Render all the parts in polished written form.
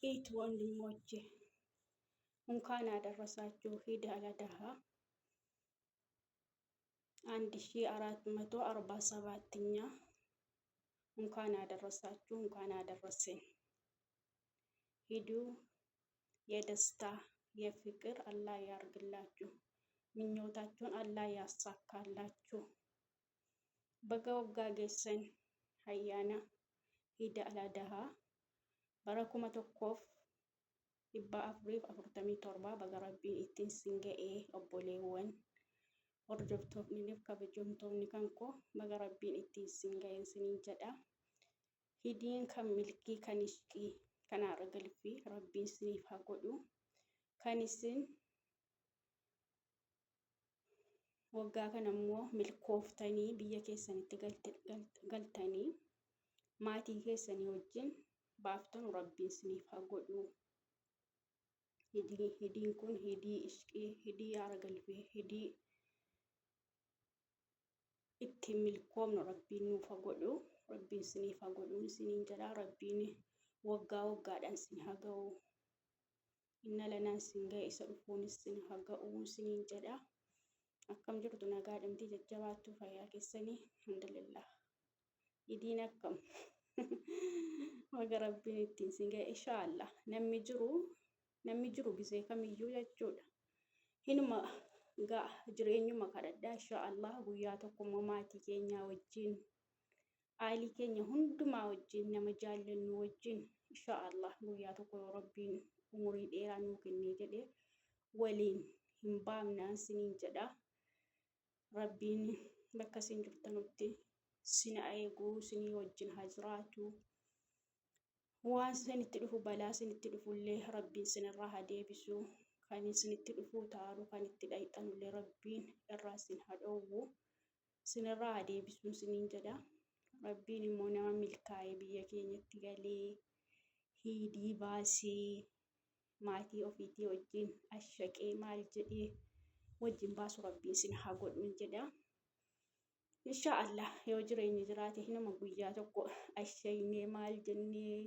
ኢድ ወንድሞቼ እንኳን አደረሳችሁ ኢድ አል አድሃ 1447ኛ እንኳን አደረሳችሁ እንኳን አደረሰን። ኢዱ የደስታ የፍቅር አላህ ያርግላችሁ። ምኞታችሁን አላህ ያሳካላችሁ። በገወጋ ጌሰን ሀያና ኢድ አል አድሃ በረኩመ tokkoof 447 baga rabbiin ittiin singa'ee obboleewwan hordoftoonni kabajamtoonni kankoo baga rabbiin ittiin singa'een siniin jedha. Idiin kan milkii kan ishqii kan aragalfii rabbiin siniif haa godhu. Kan isin waggaa kanammoo milkooftanii biyya keessanitti galtanii maatii keessanii wajjin baaftan rabbiin siniif haa godhu. Hidiin kun hidii ishqii, hidii aragalfii, hidii ittiin milkoomnu rabbiin nuuf haa godhu. Rabbiin siniif haa godhu siniin jedha. Rabbiin waggaa waggaadhaan sin haa ga'u. Inna lanaan sin ga'e isa dhufuunis sin haa ga'u siniin jedha. Akkam jirtu nagaadhamti jajjabaattuu fayyaa keessanii alhamdulillah. Hidiin akkam baga rabbiin ittiin sin ga'e inshaallah. Namni jiru gisee kamiyyuu jechuudha. Hinuma jireenyuma kadhadhaa inshaallah. Guyyaa tokkommoo maatii keenya wajjin aalii keenya hundumaa wajjin nama jaallannu wajjin inshaallah guyyaa tokko yoo rabbiin umurii dheeraa nuu kennee jedhee waliin hin baamnaan siniin jedha. Rabbiin bakka isin jirtanutti sin eeguu sinii wajjin haa jiraatu. Waan isinitti dhufu balaa isinitti dhufullee rabbiin sinirraa haa deebisu. Kan isinitti dhufu taaru kan itti dhayxanullee rabbiin irraa sin haa dhoowwu. Sinirraa haa deebisu siniin jedha. Rabbiin immoo nama milkaa'ee biyya keenyatti galee hidii baasee maatii ofiitii wajjin ashaqee maal jedhee wajjin baasu rabbiin sin haa godhu jedha. Inshaallah yoo jireenyi jiraate hinuma guyyaa tokko ashaynee maal jennee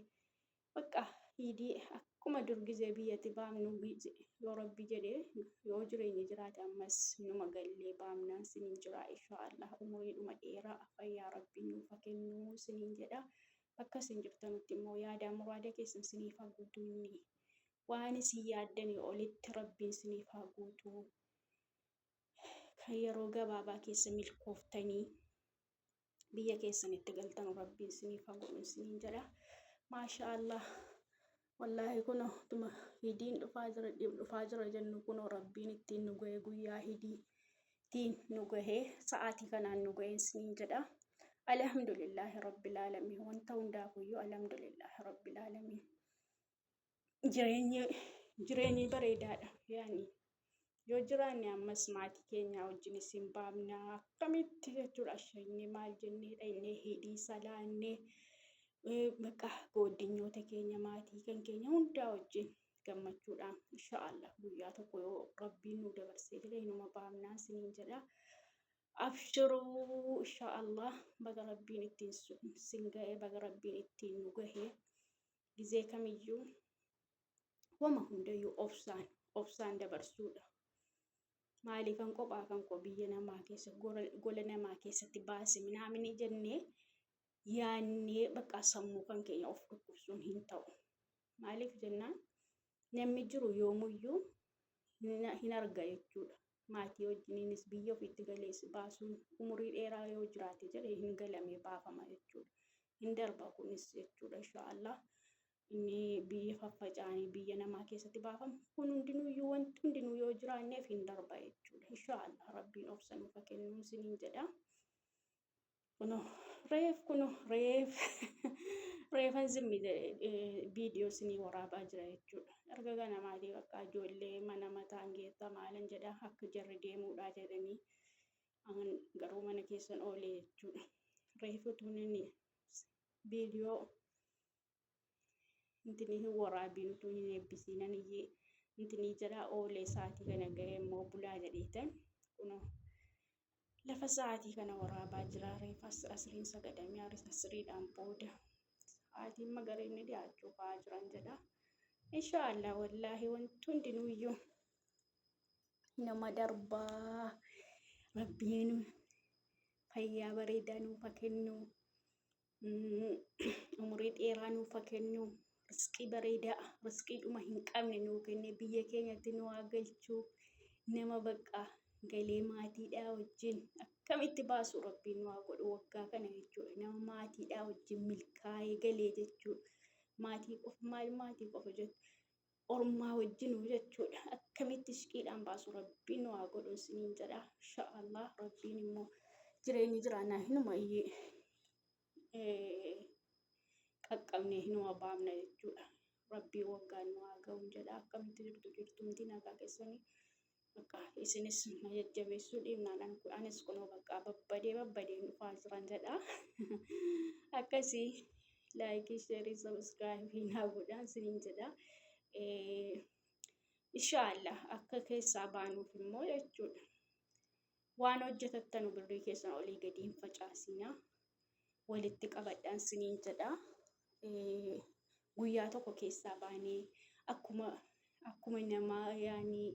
bakka hidii akkuma durgizee biyyatti baamnu yoo rabbi jedhee yoo jireenyi jiraate ammas hinuma gallee baamnaan siniin jira inshaallah. Umuriidhuma dheeraa fayyaa rabbiin nuuf haa kennu siniin jedha. Bakka isin jirtanutti immoo yaada muraada keessan siniif haa guutu. Waan isin yaaddanii olitti rabbiin siniif haa guutu. Kan yeroo gabaabaa keessa milkooftanii biyya keessanitti galtan rabbiin siniif haa godhu siniin jedha. Maashaallah wallaahi kunoo tuma hidiin dhufaa jira jennu kunoo rabbiin ittiin nu ga'e guyyaa hidiitiin nu ga'e sa'aatii kanaan nu ga'e siniin jedha. Alhamdulillahi rabbil aalamiin wanta hundaafuyyuu alhamdulillahi rabbil aalamiin. Jireenyi bareedaadha yaani. Yoo jiraanne ammas maatii keenya wajjin isin baamna akkamitti jechuudha. Ashaynee maal jennee dhaynee hidhii salaannee bakka gooddinyoota keenya maatii kan keenya hundaa wajjin gammachuudhaan inshaallah guyyaa tokko yoo rabbiin nu dabarsee jedhe inuma baamnaan siniin jedha. Abshiruu inshaallah baga rabbiin ittiin sin ga'e baga rabbiin ittiin nu ga'e gizee kamiyyuu wama hundayyuu obsaan dabarsuudha. Maaliifan kophaa kan biyya namaa keessa gola namaa keessatti baase minaamini jennee yaannee bakka sammuu kan keenya of dhukkubsuun hin ta'u. Maaliif jennaan namni jiru yoomuyyuu hin arga jechuudha. Maatii wajjiniinis biyya ofiitti galees baasuun umurii dheeraa yoo jiraate jedhee hin galamee baafama jechuudha. Hin darba kunis jechuudha inshaallah. Inni biyya faffacaanii biyya namaa keessatti baafamu kun hundinuyyuu wanti hundinuu yoo jiraanneef hin darba jechuudha inshaallah. Rabbiin obsa nuuf haa kennu siniin jedha. Reefan zimmi viidiyoo sinii waraabaa jira jechuudha. Erga ganamaatii bakka ijoollee mana mataan geessa maalan jedha akka jarri deemuudhaa jedhanii garuu mana keessan oolee jechuudha. Reefutuun inni viidiyoo intini waraabiin utuu hin eebbisiinan iyyee intini jedha oolee sa'aatii kana ga'ee immoo bulaa jedheetan kunoo lafa sa'aatii kana waraabaa jira. Reefas asriin sagadamee asriidhaan booda sa'aatiin magareenni dhiyaachuu fa'aa jiran jedha. Inshaallah wallahi wanti hundinuyyuu nama darbaa rabbiin fayyaa bareedaa nuuf haa kennu, umurii dheeraa nuuf haa kennu, rizqii bareedaa rizqiidhuma hin qabne nuu kenne biyya keenyatti nu haa galchu. Nama bakka galee maatiidhaa wajjin akkamitti baasu rabbiin nu haa godhu waggaa kana jechuudha. Nama maatiidhaa wajjin milkaa'ee galee jechuudha. Maatii qofa maal maatii qofa jettu ormaa wajjin jechuudha. Akkamitti ishqiidhaan baasu rabbiin nu haa godhu isiniin jedha. Inshaallah rabbiin immoo jireenyi jiraannaa hinuma qaqqabne hinuma baamna jechuudha. Rabbii waggaan nu haa ga'u jedha. Akkamitti jirtumti nagaa keessanii bakka isinis na jajjabeessuu dhiibnaan anis kunoo bakka babbadee dhufaa jiran jedha. Akkasii laayikii sheerii sabiskiraaybii naa godhaa isiniin jedha. Inshaallah akka keessaa baanuuf immoo jechuudha. Waan hojjetattan birrii keessan olii gadi hin facaasinaa. Walitti qabadhaan isiniin jedha. Guyyaa tokko keessaa baanee akkuma namaa yaanii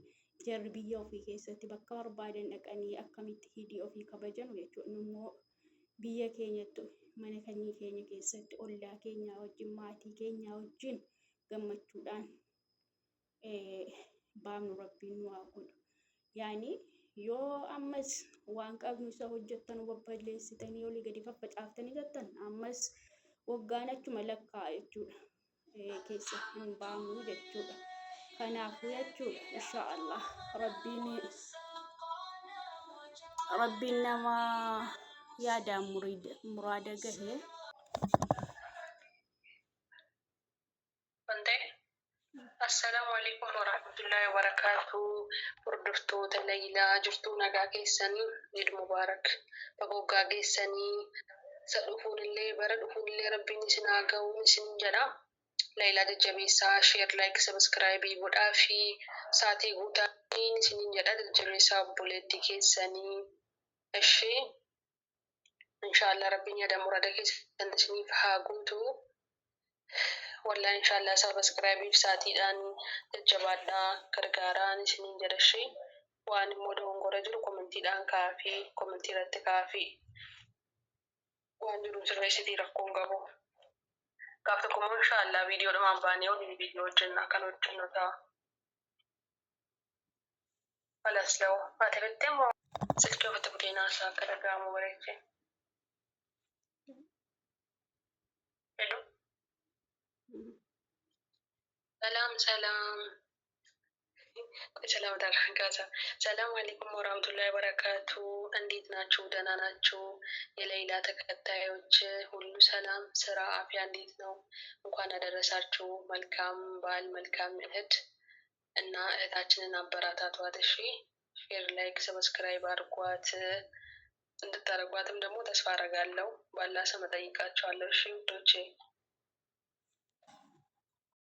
jarri biyya ofii keessatti bakka barbaadan dhaqanii akkamitti hidii ofii kabajanu jechuudha. Immoo biyya keenyatti mana keenya keessatti ollaa keenya wajjin maatii keenya wajjin gammachuudhaan baamnu rabbiin nu haa godhu. Yaani yoo ammas waan qabnu isa hojjettan babballeessitanii olii gadi faffacaaftanii jettan ammas waggaan achuma lakkaa jechuudha. Keessa hin baamnu jechuudha. Kanaafuu jechuudha inshaallah rabbiin nama yaadaan muraada gahee. Assalamu alaikum warahmatullahi wabarakatuh. Hordoftoota Laylaa jirtuu nagaa keessanii Eid Mubaarak. Bagoggaa keessanii isa dhufuunillee bara dhufuunillee rabbiin isin haa ga'u isin jedha. Laylaa jajjabeessaa sheer laayik sabiskiraayibii godhaa fi saatii guutaa isin jedha jajjabeessaa obboleettii keessanii. Ishee inshaallah rabbiin yaada muraada keessan isiniif haa guutu. Wallah inshaallah sabiskiraayibii fi saatiidhaan jajjabaadhaa gargaaraan isiniin jedha ishee. Waan immoo dogongora jiru kommentiidhaan kaafii kommentii irratti kaafii. Waan jiru sirreessitii rakkoon qabu. Gaaf tokko immoo inshaallah viidiyoodhumaan baanee waliin viidiyoo hojjenna kan hojjennu ta'a. Alas la'u ati fittee immoo silkii ofitti budeenaa isaa akka dhaga'amu bareeche. Hello. ሰላም ሰላም አለይኩም ወራህመቱላሂ ወበረካቱ። እንዴት ናችሁ? ደህና ናችሁ? የሌላ ተከታዮች ሁሉ ሰላም፣ ስራ፣ አፍያ እንዴት ነው? እንኳን አደረሳችሁ። መልካም በዓል፣ መልካም እህት እና እህታችንን አበራታቷት። እሺ ሼር፣ ላይክ፣ ሰብስክራይብ አድርጓት። እንድታረጓትም ደግሞ ተስፋ አደርጋለሁ። ባላ ስም እጠይቃችኋለሁ። እሺ ውዶቼ